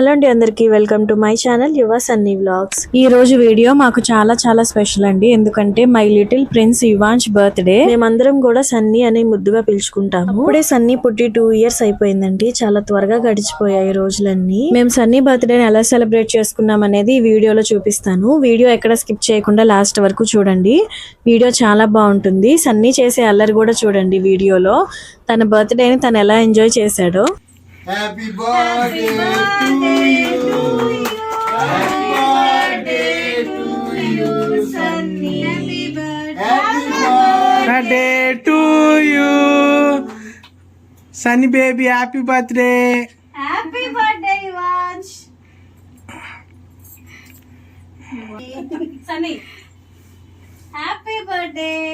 Hello అండి, అందరికీ welcome to my channel యువ సన్నీ వ్లాగ్స్. ఈ రోజు వీడియో మాకు చాలా చాలా స్పెషల్ అండి. ఎందుకంటే my little prince yuans birthday. మేమందరం కూడా సన్నీ అనే ముద్దుగా పిలుచుకుంటాము. అప్పుడే సన్నీ పుట్టి 2 years అయిపోయిందండి. చాలా త్వరగా గడిచిపోయాయి రోజులన్నీ. మేము సన్నీ బర్త్డేని ఎలా సెలబ్రేట్ చేసుకున్నాం అనేది ఈ వీడియోలో చూపిస్తాను. వీడియో ఎక్కడ స్కిప్ చేయకుండా లాస్ట్ వరకు చూడండి. వీడియో చాలా బాగుంటుంది. సన్నీ చేసే అల్లరి కూడా చూడండి వీడియోలో. తన బర్త్డేని తను ఎలా ఎంజాయ్ చేశాడో. Happy birthday to you. Happy birthday to you, Sunny. Happy birthday to you, Sunny baby. Happy birthday. Happy birthday, Ivansh. Sunny. Happy birthday.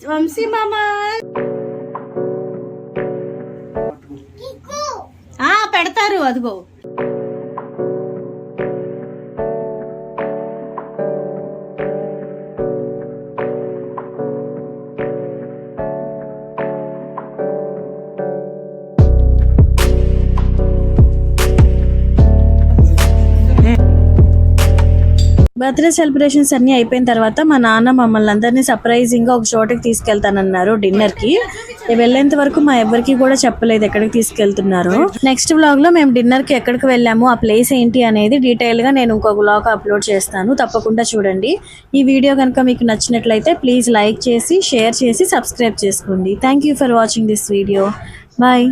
Vamsi మామా పెడతారు అదిగో. బర్త్డే సెలబ్రేషన్స్ అన్ని అయిపోయిన తర్వాత మా నాన్న మమ్మల్ని అందరినీ సర్ప్రైజింగ్ గా ఒక చోటకి తీసుకెళ్తానన్నారు డిన్నర్ కి. వెళ్ళేంత వరకు మా ఎవరికి కూడా చెప్పలేదు ఎక్కడికి తీసుకెళ్తున్నారు. నెక్స్ట్ వ్లాగ్ లో మేము డిన్నర్ కి ఎక్కడికి వెళ్ళాము, ఆ ప్లేస్ ఏంటి అనేది డీటెయిల్ గా నేను ఇంకొక వ్లాగ్ అప్లోడ్ చేస్తాను. తప్పకుండా చూడండి. ఈ వీడియో కనుక మీకు నచ్చినట్లయితే ప్లీజ్ లైక్ చేసి, షేర్ చేసి, సబ్స్క్రైబ్ చేసుకోండి. Thank you for watching this video. Bye.